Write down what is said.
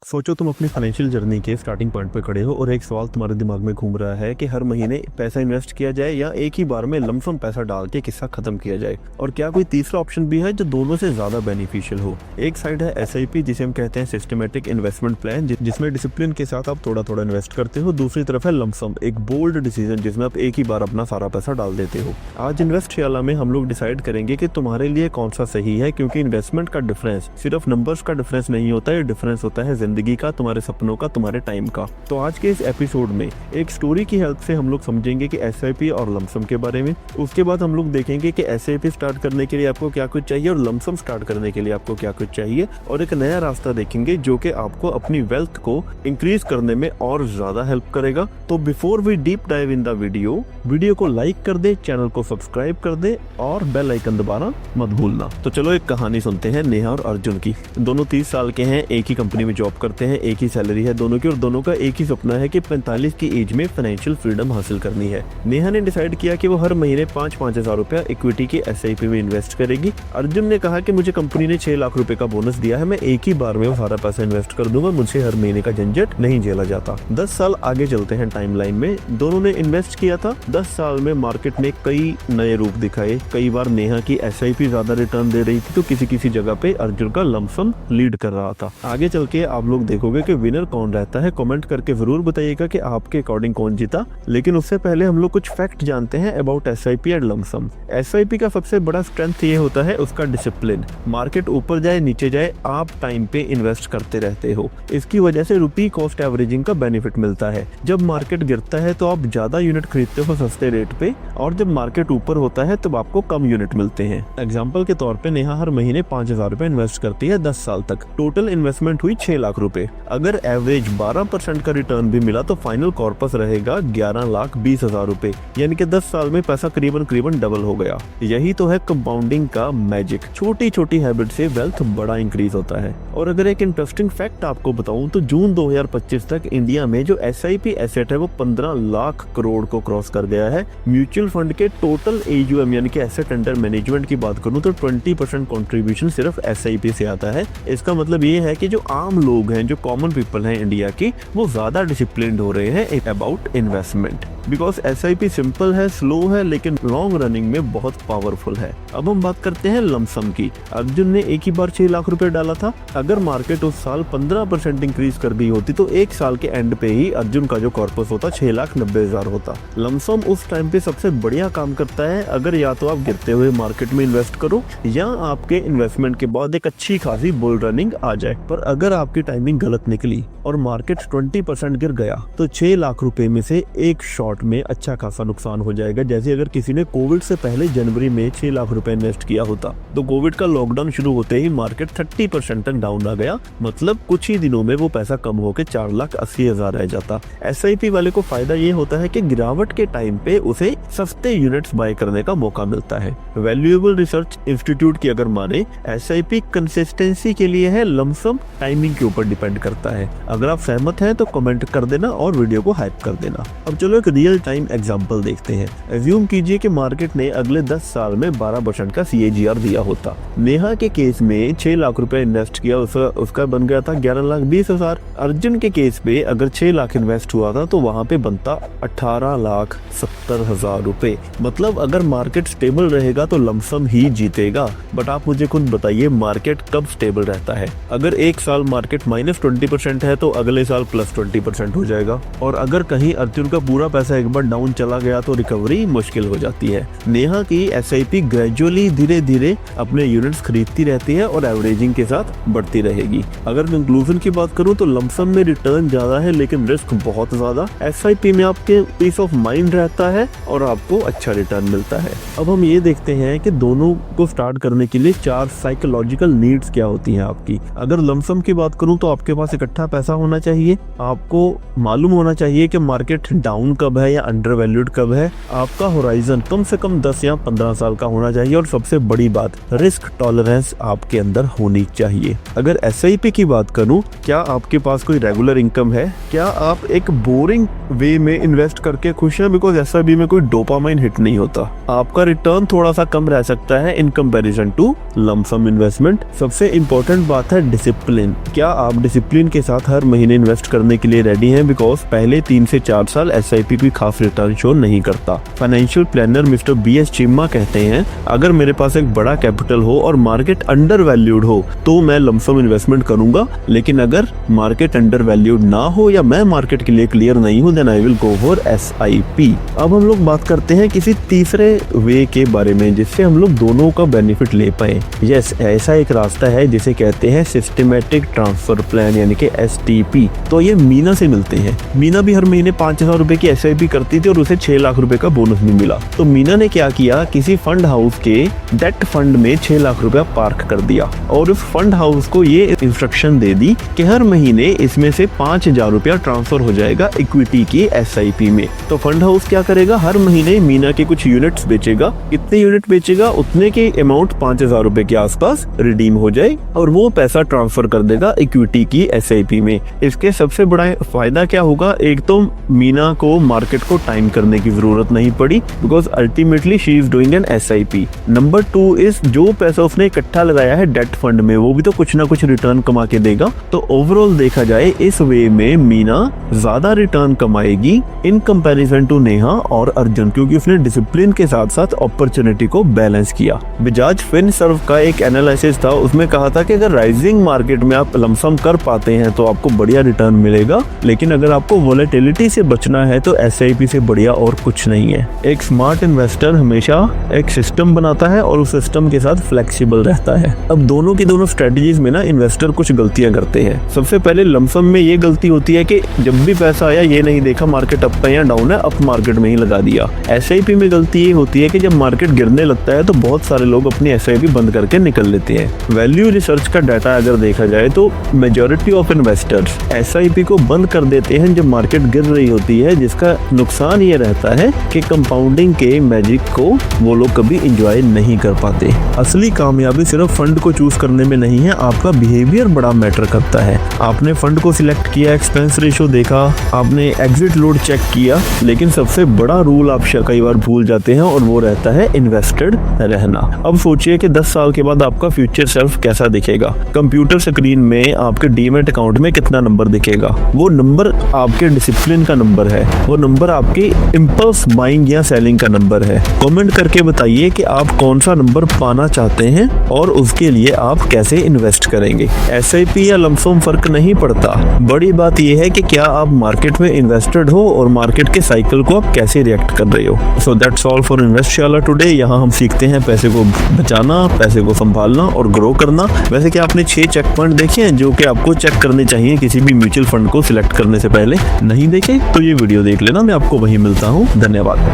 सोचो तुम अपनी फाइनेंशियल जर्नी के स्टार्टिंग पॉइंट पे खड़े हो और एक सवाल तुम्हारे दिमाग में घूम रहा है कि हर महीने पैसा इन्वेस्ट किया जाए या एक ही बार में लमसम पैसा डाल के किस्सा खत्म किया जाए, और क्या कोई तीसरा ऑप्शन भी है जो दोनों से ज्यादा बेनिफिशियल हो। एक साइड है SIP जिसे हम कहते हैं सिस्टमेटिक इन्वेस्टमेंट प्लान, जिसमें डिसिप्लिन के साथ आप थोड़ा थोड़ा इन्वेस्ट करते हो। दूसरी तरफ है लमसम, एक बोल्ड डिसीजन जिसमें आप एक ही बार अपना सारा पैसा डाल देते हो। आज इन्वेस्ट वाला में हम लोग डिसाइड करेंगे कि तुम्हारे लिए कौन सा सही है, क्योंकि इन्वेस्टमेंट का डिफरेंस सिर्फ नंबर्स का डिफरेंस नहीं होता है, डिफरेंस होता है जिंदगी का, तुम्हारे सपनों का, तुम्हारे टाइम का। तो आज के इस एपिसोड में एक स्टोरी की हेल्प से हम लोग समझेंगे कि SIP और लमसम के बारे में। उसके बाद हम लोग देखेंगे कि SIP स्टार्ट करने के लिए आपको क्या कुछ चाहिए और लमसम स्टार्ट करने के लिए आपको क्या कुछ चाहिए, और एक नया रास्ता देखेंगे जो कि आपको अपनी वेल्थ को इंक्रीज करने में और ज्यादा हेल्प करेगा। तो before we deep dive in the video को लाइक कर दे, चैनल को सब्सक्राइब कर दे और बेल आइकन दबाना मत भूलना। तो चलो एक कहानी सुनते हैं नेहा और अर्जुन की। दोनों 30 साल के हैं, एक ही कंपनी में जॉब करते हैं, एक ही सैलरी है दोनों की, और दोनों का एक ही सपना है कि 45 की एज में फाइनेंशियल फ्रीडम हासिल करनी है। नेहा ने डिसाइड किया कि वो हर महीने 5-5 हजार रुपया इक्विटी की SIP में इन्वेस्ट करेगी। अर्जुन ने कहा कि मुझे कंपनी ने 6 लाख रुपए का बोनस दिया है, मैं एक ही बार में वो सारा पैसा इन्वेस्ट कर दूंगा, मुझे हर महीने का झंझट नहीं झेला जाता। 10 साल आगे चलते हैं टाइमलाइन में। दोनों ने इन्वेस्ट किया था। 10 साल में मार्केट ने कई नए रूप दिखाए। कई बार नेहा की SIP ज्यादा रिटर्न दे रही थी, तो किसी जगह पे अर्जुन का लमसम लीड कर रहा था। आगे चल के आप लोग देखोगे कि विनर कौन रहता है। कमेंट करके जरूर बताइएगा कि आपके अकॉर्डिंग कौन जीता। लेकिन उससे पहले हम लोग कुछ फैक्ट जानते हैं about SIP and lump sum. SIP का सबसे बड़ा स्ट्रेंथ ये होता है उसका डिसिप्लिन। मार्केट ऊपर जाए नीचे जाए, आप टाइम पे इन्वेस्ट करते रहते हो। इसकी वजह से रुपी कॉस्ट एवरेजिंग का बेनिफिट मिलता है। जब मार्केट गिरता है तो आप ज्यादा यूनिट खरीदते हो सस्ते रेट पे, और जब मार्केट ऊपर होता है तब आपको कम यूनिट मिलते हैं। एग्जाम्पल के तौर पे नेहा हर महीने 5,000 रुपए इन्वेस्ट करती है 10 साल तक। टोटल इन्वेस्टमेंट हुई 6 लाख रुपए। अगर एवरेज 12% का रिटर्न भी मिला तो फाइनल कॉर्पस रहेगा 11,20,000 रुपए, यानी कि 10 साल में पैसा करीबन डबल हो गया। यही तो है कंपाउंडिंग का मैजिक। छोटी छोटी हैबिट से वेल्थ बड़ा इंक्रीज होता है। और अगर एक इंटरेस्टिंग फैक्ट आपको बताऊं तो जून 2025 तक इंडिया में जो SIP एसेट है वो 15 लाख करोड़ को क्रॉस कर गया है। म्यूचुअल फंड के टोटल AUM यानी कि एसेट अंडर मैनेजमेंट की बात करूं तो 20% कंट्रीब्यूशन सिर्फ SIP से आता है। इसका मतलब ये है कि जो आम लोग हैं, जो कॉमन पीपल हैं इंडिया की, वो ज्यादा डिसिप्लिन्ड हो रहे हैं about investment. Because SIP simple है, स्लो है, लेकिन लॉन्ग रनिंग में बहुत पावरफुल है। अब हम बात करते हैं लमसम की। अर्जुन ने एक ही बार 6 लाख रुपए डाला था। अगर मार्केट उस साल 15% इंक्रीज कर गई होती तो एक साल के एंड पे ही अर्जुन का जो कॉर्पस होता 6,90,000 होता। लमसम उस टाइम पे सबसे बढ़िया काम करता है अगर या तो आप गिरते हुए मार्केट में इन्वेस्ट करो या आपके इन्वेस्टमेंट के बाद एक अच्छी खासी बुल रनिंग आ जाए। पर अगर आपकी टाइमिंग गलत निकली और मार्केट 20% गिर गया तो 6 लाख रुपए में से एक शॉट में अच्छा खासा नुकसान हो जाएगा। जैसे अगर किसी ने कोविड से पहले जनवरी में 6 लाख रुपए इन्वेस्ट किया होता तो कोविड का लॉकडाउन शुरू होते ही मार्केट 30% तक डाउन आ गया, मतलब कुछ ही दिनों में वो पैसा कम होकर 4,80,000 रह जाता। SIP वाले को फायदा ये होता है कि गिरावट के टाइम पे उसे सस्ते यूनिट्स बाय करने का मौका मिलता है। वैल्यूएबल रिसर्च इंस्टीट्यूट की अगर माने, SIP कंसिस्टेंसी के लिए है, लमसम टाइमिंग के ऊपर डिपेंड करता है। अगर आप सहमत हैं तो कमेंट कर देना और वीडियो को हाइप कर देना। अब चलो एक रियल टाइम एग्जांपल देखते हैं। एज्यूम कीजिए कि मार्केट ने अगले 10 साल में 12% का CAGR दिया होता। नेहा के केस में 6 लाख रुपए इन्वेस्ट किया, उसका बन गया था 11,20,000। अर्जुन के केस पे अगर 6 लाख इन्वेस्ट हुआ था तो वहाँ पे बनता 18,70,000 रुपए। मतलब अगर मार्केट स्टेबल रहेगा तो लमसम ही जीतेगा। बट आप मुझे खुद बताइए, मार्केट कब स्टेबल रहता है? अगर एक साल मार्केट -20% है तो अगले साल +20% हो जाएगा। और अगर कहीं अर्जुन का पूरा पैसा एक बार डाउन चला गया तो रिकवरी मुश्किल हो जाती है। नेहा की SIP ग्रेजुअली धीरे धीरे अपने यूनिट्स खरीदती रहती है और एवरेजिंग के साथ बढ़ती रहेगी। अगर कंक्लूजन की बात करूं तो लमसम में रिटर्न ज्यादा है लेकिन रिस्क बहुत ज्यादा। SIP में आपके पीस ऑफ माइंड रहता है और आपको अच्छा रिटर्न मिलता है। अब हम ये देखते हैं कि दोनों को स्टार्ट करने के लिए 4 साइकोलॉजिकल नीड्स क्या होती हैं आपकी। अगर लमसम की बात करूं तो आपके पास इकट्ठा पैसा होना चाहिए। आपको मालूम होना चाहिए कि मार्केट डाउन कब है या अंडर वैल्यूड कब है। आपका होराइजन कम से कम 10 या 15 साल का होना चाहिए और सबसे बड़ी बात, रिस्क टॉलरेंस आपके अंदर होनी चाहिए। अगर SIP की बात करूं, क्या आपके पास कोई रेगुलर इनकम है? क्या आप एक बोरिंग वे में इन्वेस्ट करके खुश हैं? बिकॉज SIP में कोई डोपामाइन हिट नहीं होता। आपका रिटर्न थोड़ा सा कम रह सकता है in comparison to lump sum investment. सबसे इंपॉर्टेंट बात है डिसिप्लिन। क्या आप डिसिप्लिन के साथ हर महीने इन्वेस्ट करने के लिए रेडी हैं? बिकॉज पहले 3 से 4 साल SIP कोई खास रिटर्न शो नहीं करता। फाइनेंशियल प्लानर मिस्टर BS चिम्मा कहते हैं, अगर मेरे पास एक बड़ा कैपिटल हो और मार्केट अंडर वैल्यूड हो तो मैं लंप सम इन्वेस्टमेंट करूंगा, लेकिन अगर मार्केट अंडर वैल्यूड ना हो या मैं मार्केट के लिए क्लियर नहीं हूं, then I will go for SIP। अब हम लोग बात करते हैं किसी तीसरे वे के बारे में जिससे हम लोग दोनों का बेनिफिट ले पाए। यस, ऐसा एक रास्ता है जिसे कहते हैं सिस्टमेटिक ट्रांसफर प्लान यानी कि STP। तो ये मीना से मिलते हैं। मीना भी हर महीने 5,000 रुपए की SIP करती थी और उसे 6 लाख रुपए का बोनस भी मिला। तो मीना ने क्या किया, किसी फंड हाउस के डेट फंड में 6 लाख रुपया पार्क कर दिया और उस फंड हाउस को ये इंस्ट्रक्शन दे दी कि हर महीने इसमें से 5,000 रुपया ट्रांसफर हो जाएगा इक्विटी की SIP में। तो फंड हाउस क्या करेगा, हर महीने मीना के कुछ यूनिट्स बेचेगा। कितने यूनिट बेचेगा, उतने के अमाउंट 5,000 रुपए के आसपास रिडीम हो जाए और वो पैसा ट्रांसफर कर देगा इक्विटी की SIP में। इसके सबसे बड़ा फायदा क्या होगा, एक तो मीना को मार्केट को टाइम करने की जरूरत नहीं पड़ी because ultimately she is doing an SIP। Number 2 is जो पैसा उसने इकट्ठा लगाया है डेट फंड में वो भी तो कुछ ना कुछ रिटर्न कमा के देगा। तो ओवरऑल देखा जाए इस वे में मीना ज्यादा रिटर्न कमाएगी इन कंपैरिजन टू नेहा और अर्जुन, क्योंकि उसने डिसिप्लिन के साथ साथ अपॉर्चुनिटी को बैलेंस किया। बजाज फिनसर्व का एक एनालिसिस था, उसमें कहा था कि अगर राइजिंग मार्केट में आप लंप सम कर पाते हैं तो आपको बढ़िया रिटर्न मिलेगा, लेकिन अगर आपको वोलेटिलिटी से बचना है तो SIP से बढ़िया और कुछ नहीं है। एक स्मार्ट इन्वेस्टर हमेशा एक सिस्टम बनाता है और उस सिस्टम के साथ फ्लेक्सिबल रहता है। अब दोनों की दोनों स्ट्रेटजीज में ना इन्वेस्टर कुछ गलतियां करते हैं। सबसे पहले लंप सम में ये गलती होती है कि जब भी पैसा आया ये नहीं देखा मार्केट अप है या डाउन है, अप मार्केट में ही लगा दिया। SIP में गलती ये होती है कि जब मार्केट गिरने लगता है तो बहुत सारे लोग अपनी SIP बंद करके निकल लेते हैं। वैल्यू रिसर्च का डाटा अगर देखा जाए तो मेजॉरिटी ऑफ इन्वेस्टर्स SIP को बंद कर देते हैं जब मार्केट गिर रही होती है, जिसका नुकसान ये रहता है कि कंपाउंडिंग के मैजिक को वो लोग कभी एंजॉय नहीं कर पाते। असली कामयाबी सिर्फ फंड को चूज करने में नहीं है, आपका बिहेवियर बड़ा मैटर करता है। आपने फंड को सिलेक्ट किया, एक्सपेंस रेशो देखा, आपने एग्जिट लोड चेक किया, लेकिन सबसे बड़ा रूल आप कई बार भूल जाते हैं और वो रहता है इन्वेस्टेड रहना। अब सोचिए कि 10 साल के बाद आपका फ्यूचर सेल्फ कैसा दिखेगा। कंप्यूटर स्क्रीन में आपके डीमैट अकाउंट में कितना नंबर दिखेगा, वो नंबर आपके डिसिप्लिन का नंबर है, वो नंबर आपकी इंपल्स बाइंग या सेलिंग का नंबर है। कमेंट करके बताइए कि आप कौन सा नंबर पाना चाहते हैं और उसके लिए आप कैसे इन्वेस्ट करेंगे। SIP या लंप सम फर्क नहीं पड़ता, बड़ी बात यह है कि क्या आप मार्केट में इन्वेस्टेड हो और मार्केट के साइकिल को आप कैसे रिएक्ट कर रहे हो। So that's all for Investshala today. यहाँ हम सीखते हैं पैसे को बचाना, पैसे को संभालना और ग्रो करना। वैसे क्या आपने 6 चेक पॉइंट देखे हैं जो कि आपको चेक करने चाहिए किसी भी म्यूचुअल फंड को सिलेक्ट करने से पहले? नहीं देखे तो ये वीडियो देख लेना, मैं आपको वहीं मिलता हूँ। धन्यवाद।